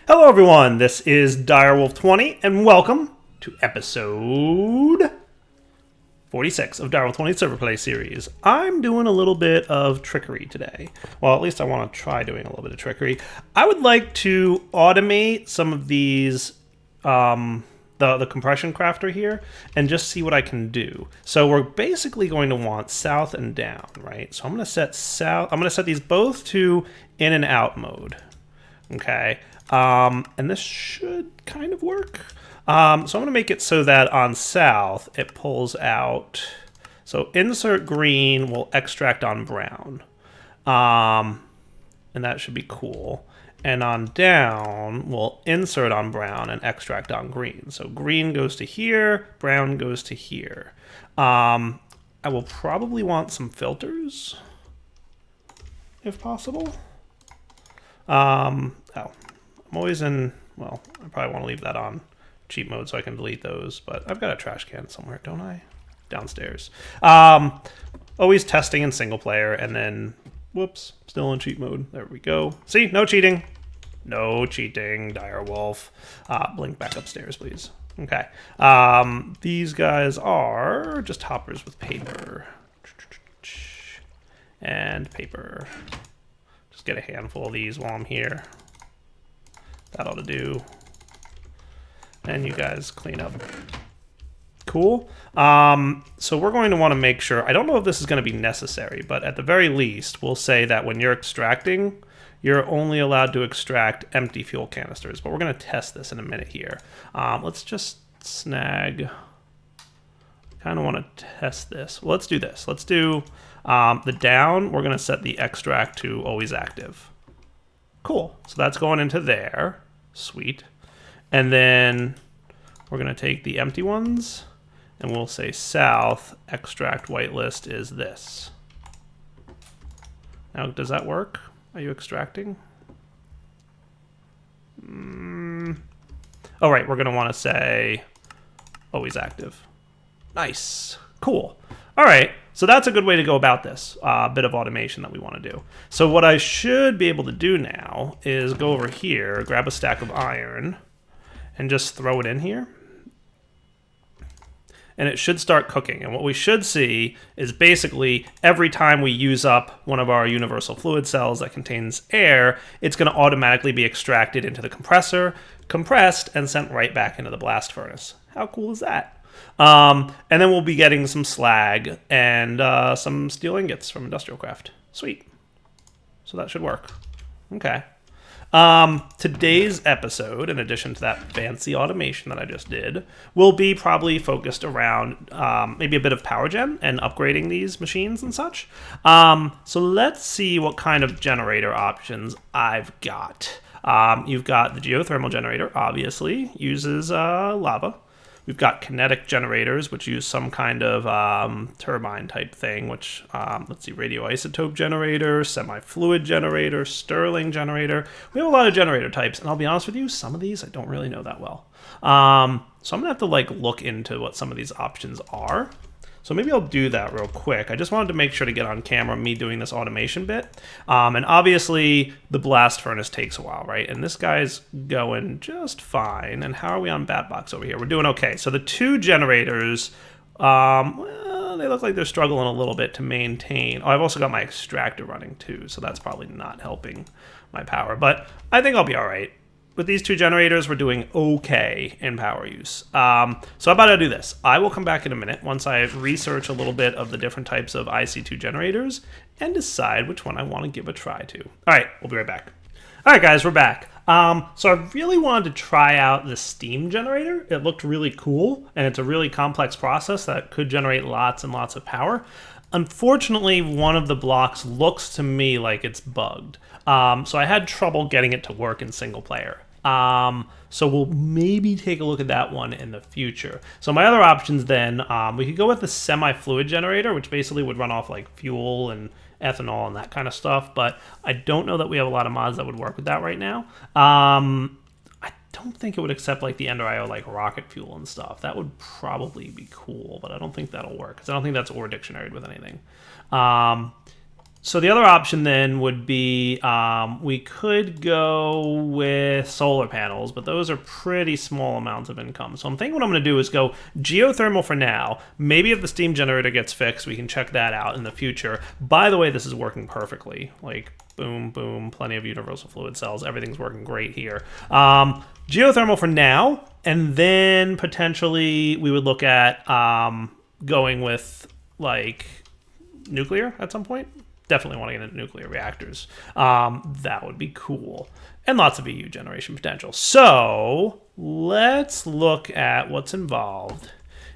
Hello everyone, this is Direwolf20 and welcome to episode 46 of Direwolf20's ServerPlay series. I'm doing a little bit of trickery today. Well, at least I want to try doing a little bit of trickery. I would like to automate some of these, the compression crafter here, and just see what I can do. So we're basically going to want south and down, right? So I'm going to set south, I'm going to set these both to in and out mode. Okay, and this should kind of work. So I'm going to make it so that on south, it pulls out. So insert green will extract on brown. And that should be cool. And on down, we'll insert on brown and extract on green. So green goes to here, brown goes to here. I will probably want some filters, if possible. I'm always in, well, I probably want to leave that on cheat mode so I can delete those, but I've got a trash can somewhere, don't I? Downstairs. Always testing in single player, and then, whoops, still in cheat mode. There we go. See, no cheating. No cheating, Direwolf. Blink back upstairs, please. Okay. These guys are just hoppers with paper. And paper. Just get a handful of these while I'm here. That ought to do. And you guys clean up. Cool. So we're going to want to make sure, I don't know if this is going to be necessary, but at the very least, we'll say that when you're extracting, you're only allowed to extract empty fuel canisters. But we're going to test this in a minute here. Let's just snag. Kind of want to test this. Well, let's do this. Let's do the down. We're going to set the extract to always active. Cool. So that's going into there. Sweet. And then we're going to take the empty ones and we'll say south extract whitelist is this. Now, does that work? Are you extracting? Oh, right. We're going to want to say always active. Nice. Cool. All right. So that's a good way to go about this. Bit of automation that we want to do. So what I should be able to do now is go over here, grab a stack of iron, and just throw it in here. And it should start cooking. And what we should see is basically every time we use up one of our universal fluid cells that contains air, it's going to automatically be extracted into the compressor, compressed, and sent right back into the blast furnace. How cool is that? And then we'll be getting some slag and some steel ingots from Industrial Craft. Sweet. So that should work. Okay. Today's episode, in addition to that fancy automation that I just did, will be probably focused around maybe a bit of power gen and upgrading these machines and such. So let's see what kind of generator options I've got. You've got the geothermal generator, obviously, uses lava. We've got kinetic generators, which use some kind of turbine type thing, which, let's see, radioisotope generator, semi-fluid generator, Stirling generator. We have a lot of generator types, and I'll be honest with you, some of these I don't really know that well. So I'm going to have to look into what some of these options are. So maybe I'll do that real quick. I just wanted to make sure to get on camera me doing this automation bit. And obviously, the blast furnace takes a while, right? And this guy's going just fine. And how are we on Batbox over here? We're doing okay. So the two generators, well, they look like they're struggling a little bit to maintain. Oh, I've also got my extractor running too, so that's probably not helping my power. But I think I'll be all right. With these two generators, we're doing okay in power use. So how about I do this? I will come back in a minute once I research a little bit of the different types of IC2 generators and decide which one I want to give a try to. All right, we'll be right back. All right, guys, we're back. So I really wanted to try out the steam generator. It looked really cool, and it's a really complex process that could generate lots and lots of power. Unfortunately, one of the blocks looks to me like it's bugged. So I had trouble getting it to work in single player. So we'll maybe take a look at that one in the future. So my other options then, we could go with the semi-fluid generator, which basically would run off like fuel and ethanol and that kind of stuff. But I don't know that we have a lot of mods that would work with that right now. I don't think it would accept like the Ender IO like rocket fuel and stuff. That would probably be cool, but I don't think that'll work because I don't think that's or dictionaried with anything. So the other option then would be we could go with solar panels, but those are pretty small amounts of income. So I'm thinking what I'm going to do is go geothermal for now. Maybe if the steam generator gets fixed, we can check that out in the future. By the way, this is working perfectly. Like, boom, boom, plenty of universal fluid cells. Everything's working great here. Geothermal for now, and then potentially we would look at going with, like, nuclear at some point. Definitely want to get into nuclear reactors. That would be cool. And lots of EU generation potential. So let's look at what's involved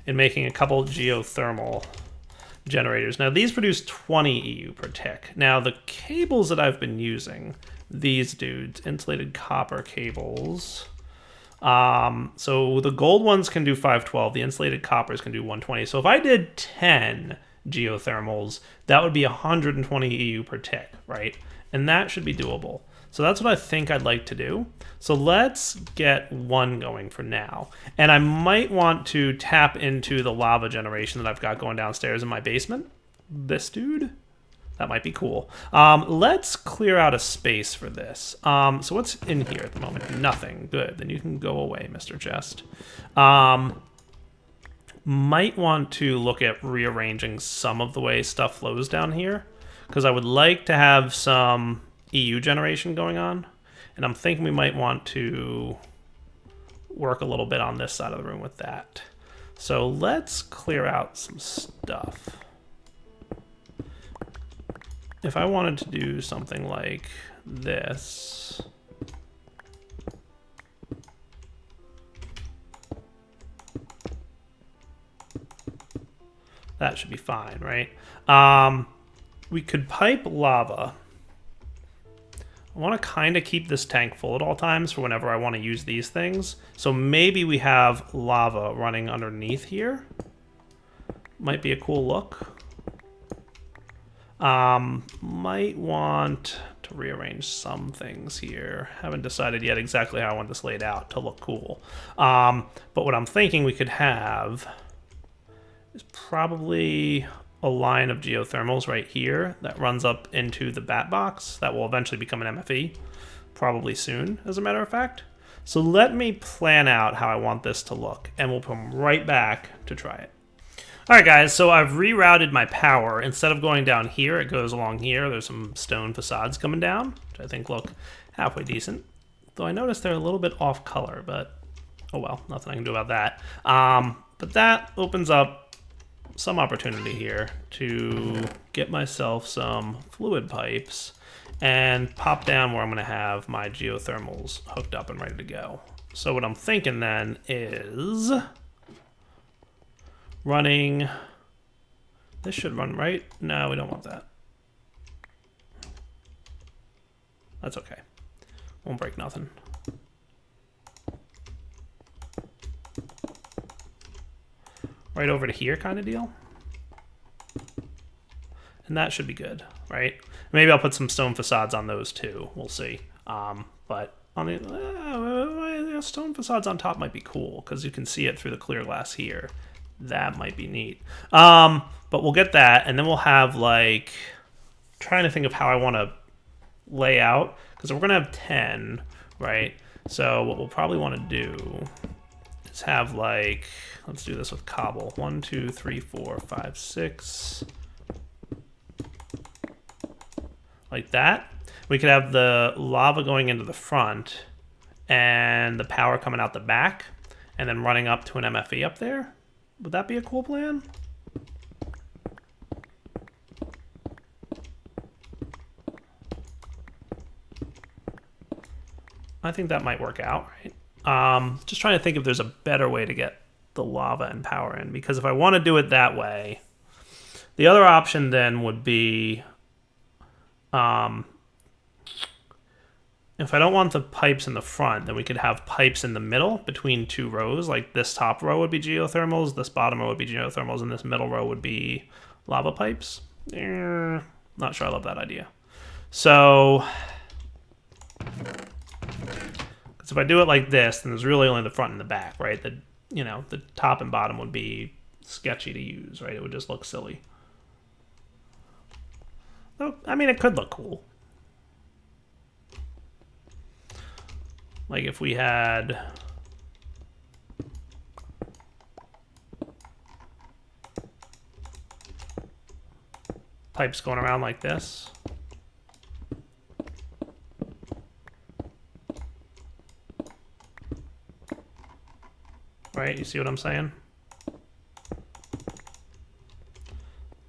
in making a couple geothermal generators. Now, these produce 20 EU per tick. Now, the cables that I've been using, these dudes, insulated copper cables. So the gold ones can do 512. The insulated coppers can do 120. So if I did 10 geothermals, that would be 120 EU per tick, right? And that should be doable. So that's what I think I'd like to do. So let's get one going for now. And I might want to tap into the lava generation that I've got going downstairs in my basement. This dude, that might be cool. Let's clear out a space for this. So what's in here at the moment? Nothing. Good. Then you can go away, Mr. Chest. Might want to look at rearranging some of the way stuff flows down here, because I would like to have some EU generation going on, and I'm thinking we might want to work a little bit on this side of the room with that. So let's clear out some stuff. If I wanted to do something like this, that should be fine, right? We could pipe lava. I want to kind of keep this tank full at all times for whenever I want to use these things. So maybe we have lava running underneath here. Might be a cool look. Might want to rearrange some things here. Haven't decided yet exactly how I want this laid out to look cool. But what I'm thinking we could have is probably a line of geothermals right here that runs up into the bat box that will eventually become an MFE, probably soon, as a matter of fact. So let me plan out how I want this to look, and we'll come right back to try it. All right, guys, so I've rerouted my power. Instead of going down here, it goes along here. There's some stone facades coming down, which I think look halfway decent. Though I noticed they're a little bit off color, but oh well, nothing I can do about that. But that opens up some opportunity here to get myself some fluid pipes and pop down where I'm going to have my geothermals hooked up and ready to go. So what I'm thinking then is running, this should run right. No, we don't want that. That's okay. Won't break nothing. Right over to here kind of deal. And that should be good, right? Maybe I'll put some stone facades on those too. We'll see. But on the stone facades on top might be cool because you can see it through the clear glass here. That might be neat. But we'll get that, and then we'll have, like, trying to think of how I want to lay out, because we're going to have 10, right? So what we'll probably want to do is have, like, let's do this with cobble. 1, 2, 3, 4, 5, 6. Like that. We could have the lava going into the front and the power coming out the back and then running up to an MFE up there. Would that be a cool plan? I think that might work out, right? Just trying to think if there's a better way to get the lava and power in, because if I want to do it that way, the other option then would be if I don't want the pipes in the front, then we could have pipes in the middle between two rows. Like this top row would be geothermals, this bottom row would be geothermals, and this middle row would be lava pipes. Not sure I love that idea. So, because if I do it like this, then there's really only the front and the back, right? The top and bottom would be sketchy to use, right? It would just look silly. Oh, I mean, it could look cool. Like if we had... pipes going around like this. Right, you see what I'm saying?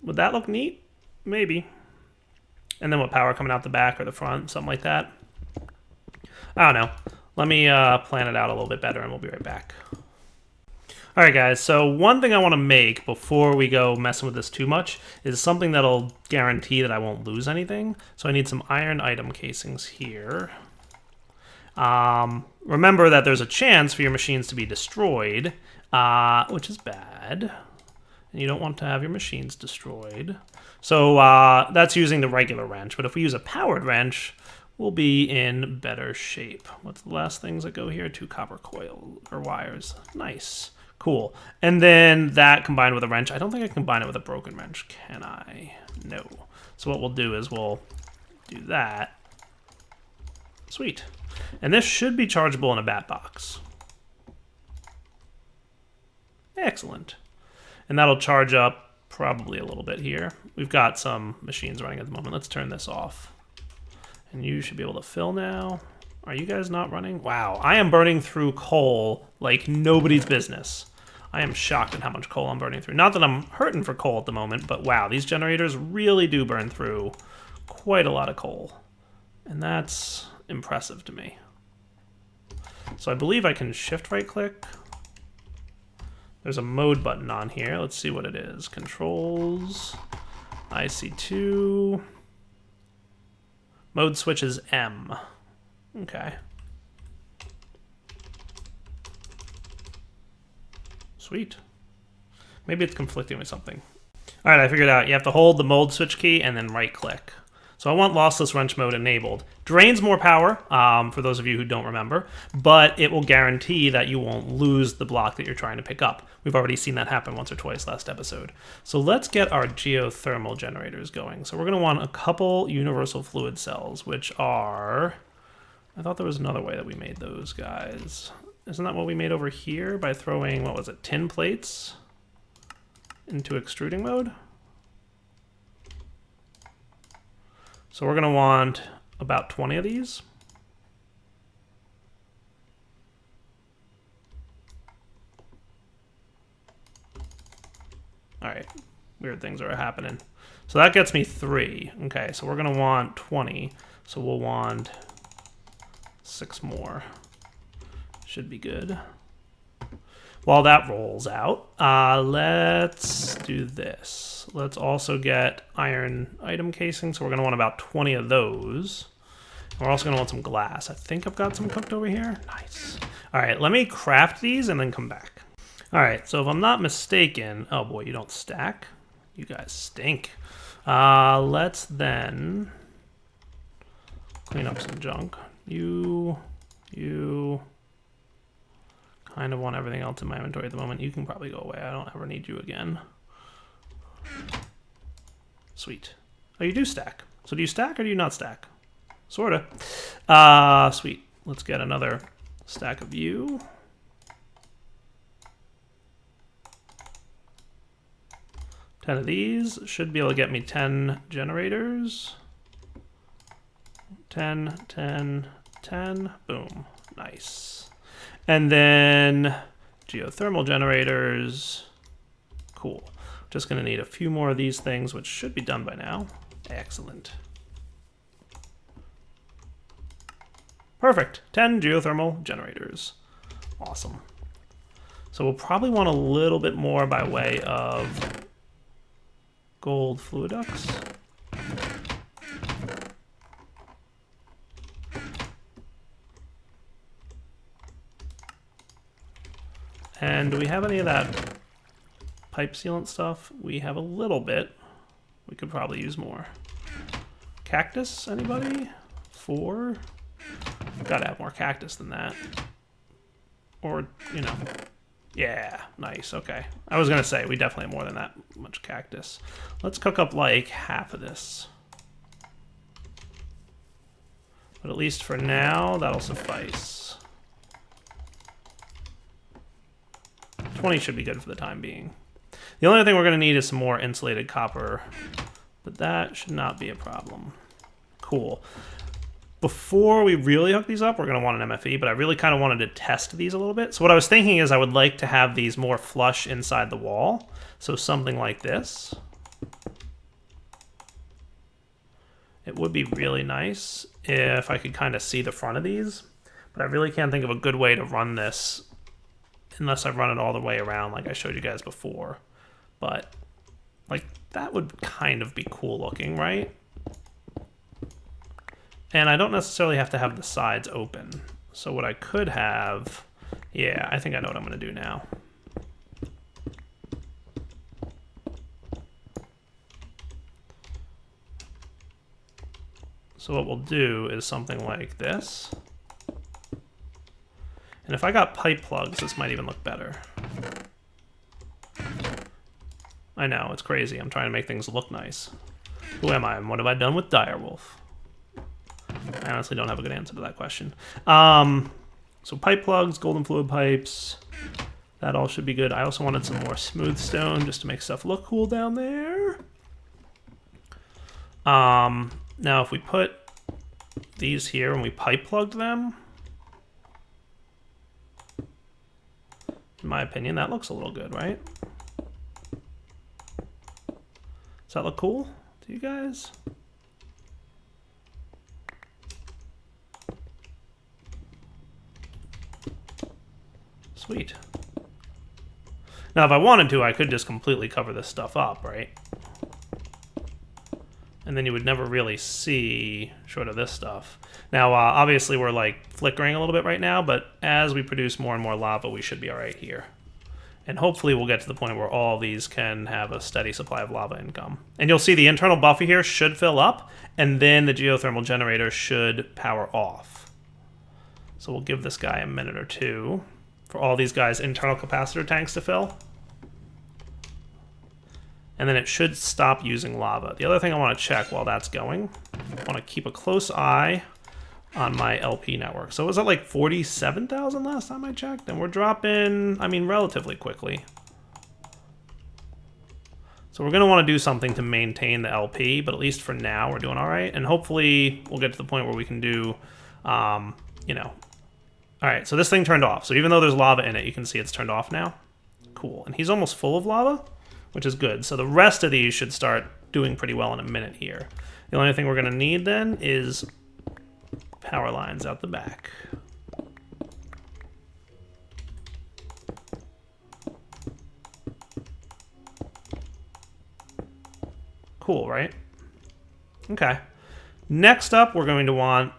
Would that look neat? Maybe. And then with power coming out the back or the front, something like that. I don't know. Let me plan it out a little bit better and we'll be right back. All right, guys, so one thing I want to make before we go messing with this too much is something that'll guarantee that I won't lose anything. So I need some iron item casings here. Remember that there's a chance for your machines to be destroyed, which is bad. And you don't want to have your machines destroyed. So that's using the regular wrench, but if we use a powered wrench, we'll be in better shape. What's the last things that go here? 2 copper coil or wires. Nice. Cool. And then that combined with a wrench. I don't think I can combine it with a broken wrench, can I? No. So what we'll do is we'll do that. Sweet. And this should be chargeable in a bat box. Excellent. And that'll charge up probably a little bit here. We've got some machines running at the moment. Let's turn this off. And you should be able to fill now. Are you guys not running? Wow, I am burning through coal like nobody's business. I am shocked at how much coal I'm burning through. Not that I'm hurting for coal at the moment, but wow, these generators really do burn through quite a lot of coal. And that's impressive to me. So I believe I can shift right click. There's a mode button on here. Let's see what it is. Controls, IC2. Mode switch is M. Okay. Sweet. Maybe it's conflicting with something. All right, I figured it out. You have to hold the mode switch key and then right click. So I want lossless wrench mode enabled. Drains more power, for those of you who don't remember, but it will guarantee that you won't lose the block that you're trying to pick up. We've already seen that happen once or twice last episode. So let's get our geothermal generators going. So we're going to want a couple universal fluid cells, which are... I thought there was another way that we made those guys. Isn't that what we made over here by throwing, what was it, tin plates into extruding mode? So we're going to want about 20 of these. All right, weird things are happening. So that gets me 3. Okay, so we're going to want 20. So we'll want 6 more. Should be good. While that rolls out, let's do this. Let's also get iron item casing. So we're going to want about 20 of those. And we're also going to want some glass. I think I've got some cooked over here. Nice. All right, let me craft these and then come back. All right, so if I'm not mistaken... Oh boy, you don't stack? You guys stink. Let's then clean up some junk. You... kind of want everything else in my inventory at the moment. You can probably go away. I don't ever need you again. Sweet. Oh, you do stack. So do you stack or do you not stack? Sorta. Sweet. Let's get another stack of you. Ten of these. Should be able to get me 10 generators. 10, 10, 10. Boom. Nice. And then geothermal generators. Cool. Just going to need a few more of these things, which should be done by now. Excellent. Perfect. 10 geothermal generators. Awesome. So we'll probably want a little bit more by way of gold fluid ducts. And do we have any of that pipe sealant stuff? We have a little bit. We could probably use more. Cactus, anybody? 4? Gotta have more cactus than that. Or, you know. Yeah, nice, okay. I was gonna say, we definitely have more than that much cactus. Let's cook up like half of this. But at least for now, that'll suffice. 20 should be good for the time being. The only thing we're going to need is some more insulated copper, but that should not be a problem. Cool. Before we really hook these up, we're going to want an MFE, but I really kind of wanted to test these a little bit. So what I was thinking is I would like to have these more flush inside the wall. So something like this. It would be really nice if I could kind of see the front of these, but I really can't think of a good way to run this unless I run it all the way around like I showed you guys before. But like that would kind of be cool looking, right? And I don't necessarily have to have the sides open. So what I could have, yeah, I think I know what I'm going to do now. So what we'll do is something like this. And if I got pipe plugs, this might even look better. I know, it's crazy. I'm trying to make things look nice. Who am I and what have I done with Direwolf? I honestly don't have a good answer to that question. So pipe plugs, golden fluid pipes, that all should be good. I also wanted some more smooth stone just to make stuff look cool down there. Now if we put these here and we pipe plugged them, in my opinion, that looks a little good, right? Does that look cool to you guys? Sweet. Now, if I wanted to, I could just completely cover this stuff up, right? And then you would never really see short of this stuff. Now, obviously, we're like flickering a little bit right now, but as we produce more and more lava, we should be all right here. And hopefully we'll get to the point where all of these can have a steady supply of lava income. And you'll see the internal buffer here should fill up, and then the geothermal generator should power off. So we'll give this guy a minute or two for all these guys' internal capacitor tanks to fill. And then it should stop using lava. The other thing I want to check while that's going, I want to keep a close eye on my LP network. So it was at like 47,000 last time I checked, and we're dropping, I mean, relatively quickly. So we're going to want to do something to maintain the LP, but at least for now we're doing all right. And hopefully we'll get to the point where we can do, you know. All right, so this thing turned off. So even though there's lava in it, you can see it's turned off now. Cool. And he's almost full of lava, which is good. So the rest of these should start doing pretty well in a minute here. The only thing we're going to need then is power lines out the back. Cool, right? Okay. Next up, we're going to want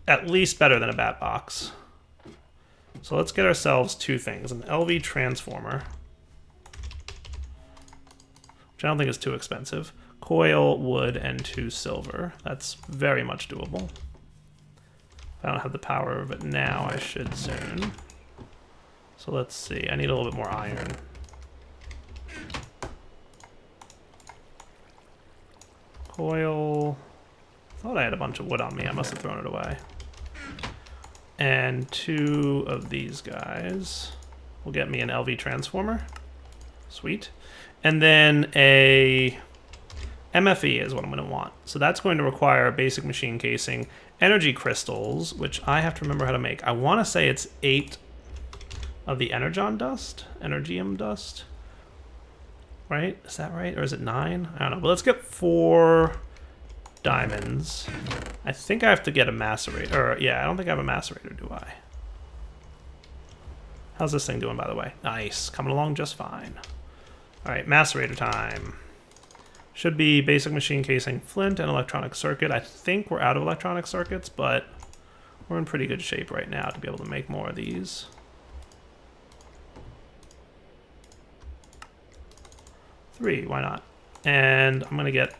at least better than a bat box. So let's get ourselves two things. An LV transformer, which I don't think is too expensive. Coil, wood, and 2 silver. That's very much doable. If I don't have the power of it now, I should soon. So let's see. I need a little bit more iron. Coil. I thought I had a bunch of wood on me. I must have thrown it away. And 2 of these guys will get me an LV transformer. Sweet. And then a MFE is what I'm going to want. So that's going to require a basic machine casing, energy crystals, which I have to remember how to make. I want to say it's 8 of the energon dust, energium dust. Right? Is that right? Or is it 9? I don't know. But let's get 4 diamonds. I think I have to get a macerator. Or, yeah, I don't think I have a macerator, do I? How's this thing doing, by the way? Nice. Coming along just fine. All right, macerator time. Should be basic machine casing, flint, and electronic circuit. I think we're out of electronic circuits, but we're in pretty good shape right now to be able to make more of these. Three, why not? And I'm gonna get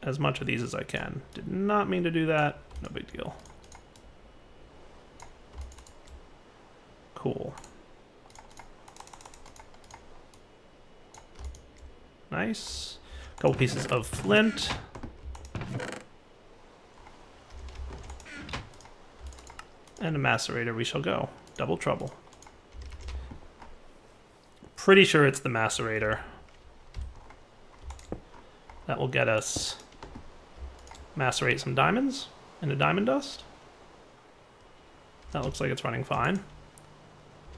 as much of these as I can. Did not mean to do that, no big deal. Cool. Nice. Couple pieces of flint. And a macerator we shall go. Double trouble. Pretty sure it's the macerator. That will get us macerate some diamonds into diamond dust. That looks like it's running fine.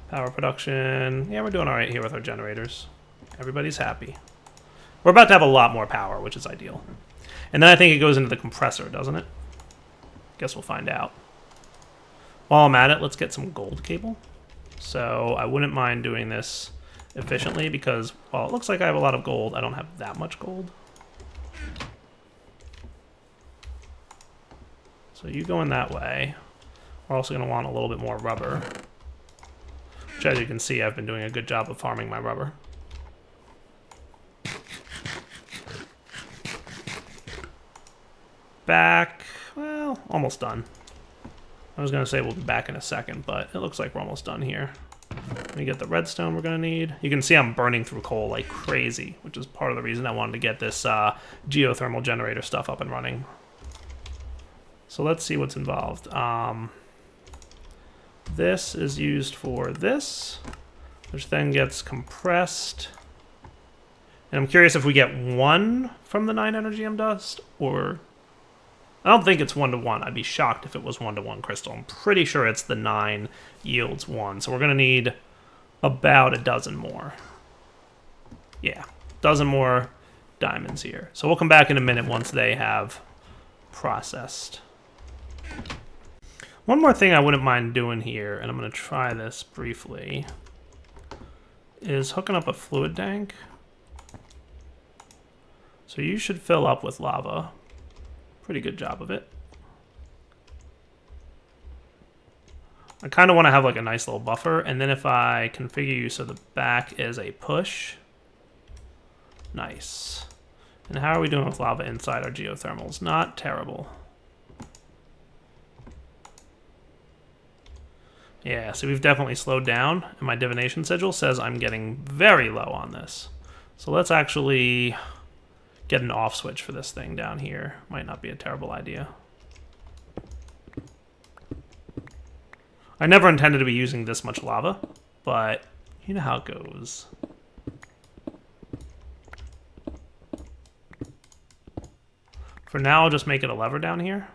Power production. Yeah, we're doing all right here with our generators. Everybody's happy. We're about to have a lot more power, which is ideal. And then I think it goes into the compressor, doesn't it? Guess we'll find out. While I'm at it, let's get some gold cable. So I wouldn't mind doing this efficiently because while it looks like I have a lot of gold, I don't have that much gold. So you go in that way. We're also going to want a little bit more rubber. Which, as you can see, I've been doing a good job of farming my rubber. Back, well, almost done. I was going to say we'll be back in a second, but it looks like we're almost done here. Let me get the redstone we're going to need. You can see I'm burning through coal like crazy, which is part of the reason I wanted to get this geothermal generator stuff up and running. So let's see what's involved. This is used for this, which then gets compressed. And I'm curious if we get 1 from the 9 energy M dust, or... I don't think it's 1-to-1. I'd be shocked if it was 1-to-1 crystal. I'm pretty sure it's the 9 yields 1. So we're going to need about a dozen more. Yeah, dozen more diamonds here. So we'll come back in a minute once they have processed. One more thing I wouldn't mind doing here, and I'm going to try this briefly, is hooking up a fluid tank. So you should fill up with lava. Pretty good job of it. I kind of want to have like a nice little buffer, and then if I configure you so the back is a push. Nice. And how are we doing with lava inside our geothermals? Not terrible. Yeah, so we've definitely slowed down, and my divination sigil says I'm getting very low on this. So let's actually get an off switch for this thing down here. Might not be a terrible idea. I never intended to be using this much lava, but you know how it goes. For now, I'll just make it a lever down here.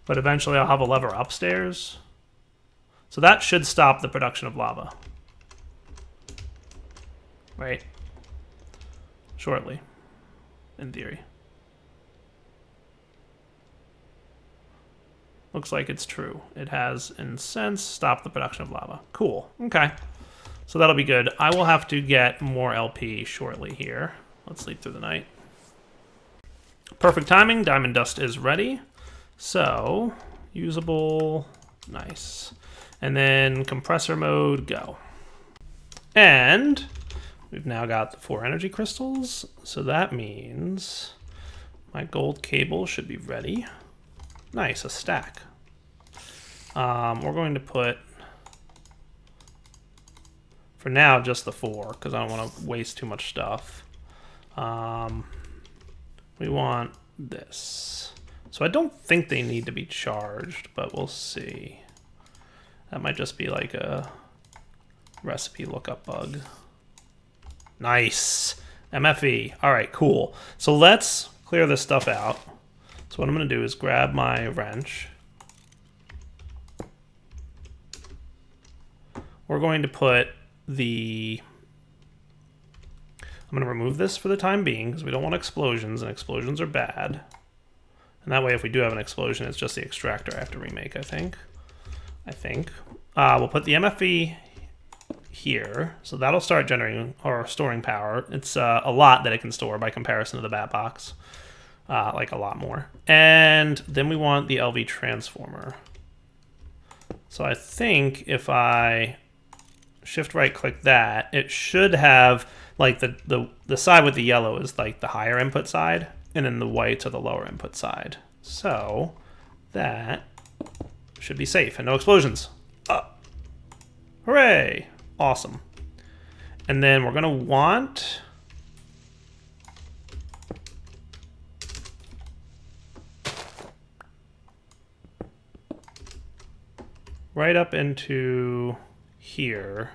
But eventually I'll have a lever upstairs. So that should stop the production of lava. Right? Shortly, in theory. Looks like it's true. It has, in a sense, stopped the production of lava. Cool. Okay. So that'll be good. I will have to get more LP shortly here. Let's sleep through the night. Perfect timing. Diamond dust is ready. So, usable. Nice. And then compressor mode, go. And we've now got the 4 energy crystals. So that means my gold cable should be ready. Nice, a stack. We're going to put, for now, just the 4, because I don't want to waste too much stuff. We want this. So I don't think they need to be charged, but we'll see. That might just be like a recipe lookup bug. Nice. MFE. All right, cool. So let's clear this stuff out. So what I'm going to do is grab my wrench. We're going to put the... I'm going to remove this for the time being because we don't want explosions, and explosions are bad. And that way, if we do have an explosion, it's just the extractor I have to remake, I think. We'll put the MFE here. So that'll start generating or storing power. It's a lot that it can store by comparison to the bat box. Like a lot more. And then we want the LV transformer. So I think if I shift right click that, it should have like the side with the yellow is like the higher input side, and then the whites are the lower input side. So that should be safe and no explosions. Hooray! Awesome. And then we're gonna want right up into here.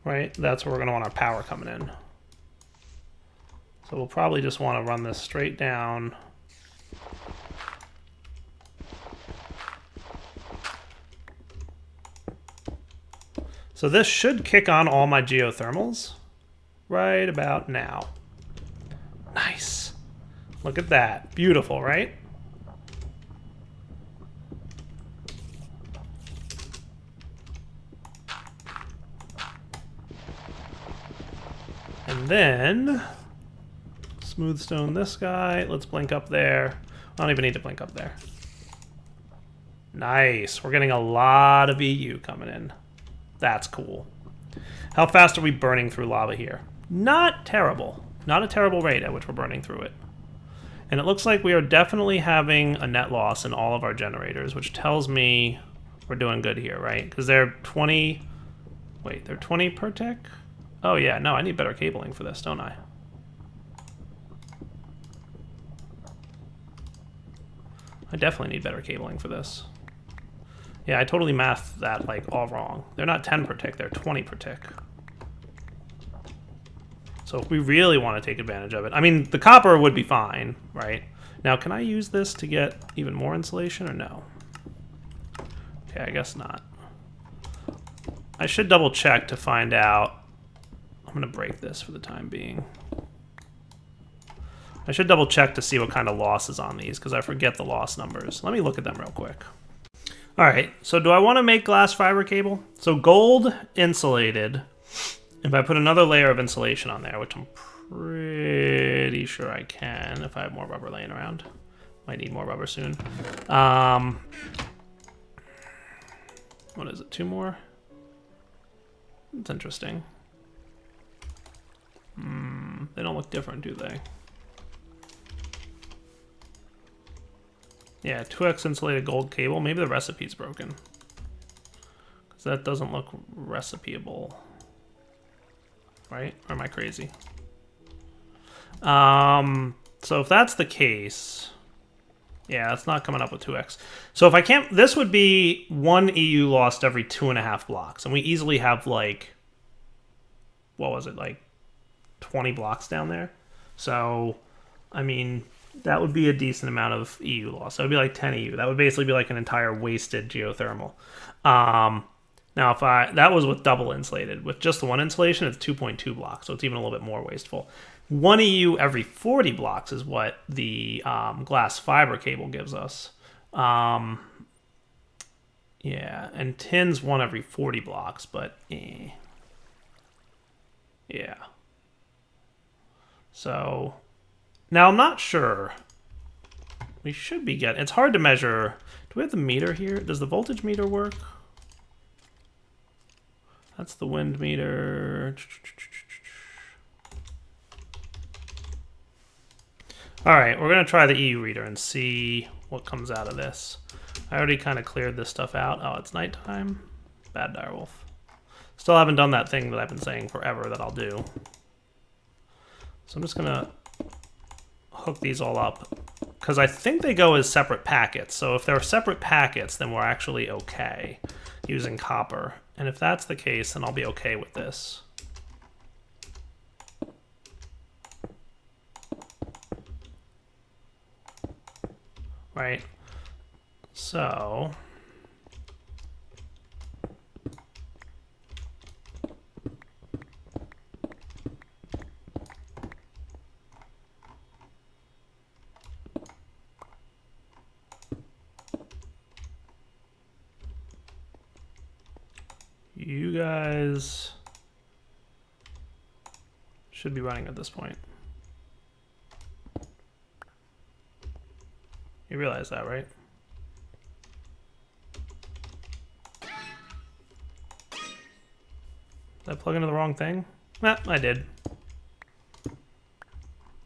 Right, that's where we're going to want our power coming in. So we'll probably just want to run this straight down. So this should kick on all my geothermals right about now. Nice. Look at that. Beautiful, right? And then smooth stone this guy. Let's blink up there. I don't even need to blink up there. Nice. We're getting a lot of EU coming in. That's cool. How fast are we burning through lava here? Not terrible. Not a terrible rate at which we're burning through it. And it looks like we are definitely having a net loss in all of our generators, which tells me we're doing good here, right? Because they're 20... Wait, they're 20 per tick? Oh yeah, no, I need better cabling for this, don't I? I definitely need better cabling for this. Yeah, I totally mathed that, like, all wrong. They're not 10 per tick, they're 20 per tick. So if we really want to take advantage of it... I mean, the copper would be fine, right? Now, can I use this to get even more insulation, or no? Okay, I guess not. I should double check to find out... I'm going to break this for the time being. I should double check to see what kind of loss is on these, because I forget the loss numbers. Let me look at them real quick. Alright, so do I want to make glass fiber cable? So gold insulated. If I put another layer of insulation on there, which I'm pretty sure I can if I have more rubber laying around. Might need more rubber soon. What is it, 2 more? That's interesting. They don't look different, do they? Yeah, 2x insulated gold cable. Maybe the recipe's broken. Because that doesn't look recipeable. Right? Or am I crazy? So if that's the case... Yeah, it's not coming up with 2x. So if I can't... This would be 1 EU lost every 2.5 blocks. And we easily have, like... What was it? Like 20 blocks down there? So, I mean... That would be a decent amount of EU loss. That would be like 10 EU. That would basically be like an entire wasted geothermal. Now, if that was with double insulated. With just the one insulation, it's 2.2 blocks, so it's even a little bit more wasteful. 1 EU every 40 blocks is what the glass fiber cable gives us. Yeah, and tin's 1 every 40 blocks, but yeah. So... Now, I'm not sure. We should be getting... It's hard to measure. Do we have the meter here? Does the voltage meter work? That's the wind meter. All right, we're going to try the EU reader and see what comes out of this. I already kind of cleared this stuff out. Oh, it's nighttime. Bad direwolf. Still haven't done that thing that I've been saying forever that I'll do. So I'm just going to... hook these all up because I think they go as separate packets. So if they're separate packets, then we're actually okay using copper. And if that's the case, then I'll be okay with this. Right? So... You guys should be running at this point. You realize that, right? Did I plug into the wrong thing? Nah, I did.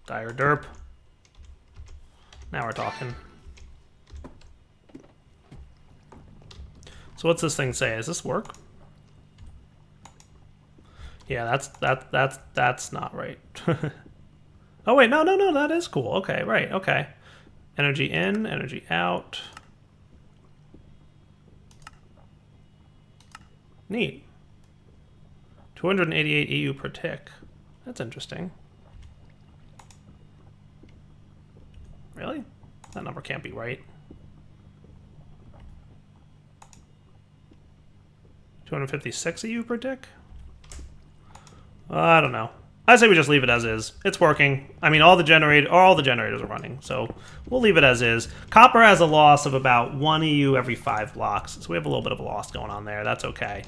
Dire derp. Now we're talking. So what's this thing say? Does this work? Yeah, that's not right. Oh wait, no, that is cool. Okay, right, okay. Energy in, energy out. Neat. 288 EU per tick. That's interesting. Really? That number can't be right. 256 EU per tick? I don't know. I say we just leave it as is. It's working. I mean, all the generators are running, so we'll leave it as is. Copper has a loss of about 1 EU every 5 blocks, so we have a little bit of a loss going on there. That's okay.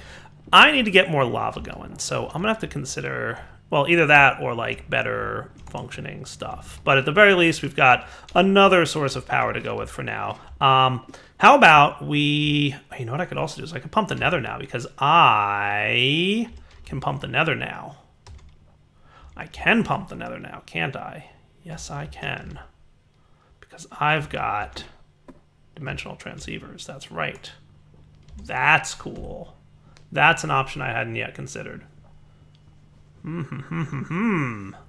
I need to get more lava going, so I'm gonna have to consider, well, either that or like better functioning stuff. But at the very least, we've got another source of power to go with for now. How about we, you know what I could also do is I could pump the nether now, because I can pump the nether now. I can pump the nether now, can't I? Yes, I can. Because I've got dimensional transceivers, that's right. That's cool. That's an option I hadn't yet considered.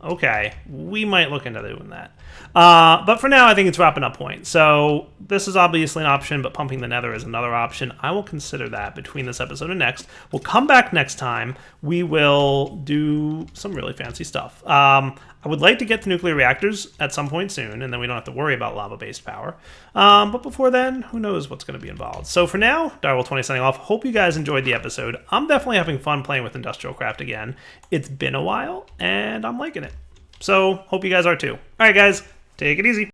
Okay, we might look into doing that. But for now, I think it's wrapping up point. So this is obviously an option, but pumping the nether is another option. I will consider that between this episode and next. We'll come back next time. We will do some really fancy stuff. I would like to get to nuclear reactors at some point soon, and then we don't have to worry about lava-based power. But before then, who knows what's going to be involved. So for now, Direwolf20 signing off. Hope you guys enjoyed the episode. I'm definitely having fun playing with Industrial Craft again. It's been a while, and I'm liking it. So hope you guys are too. All right, guys, take it easy.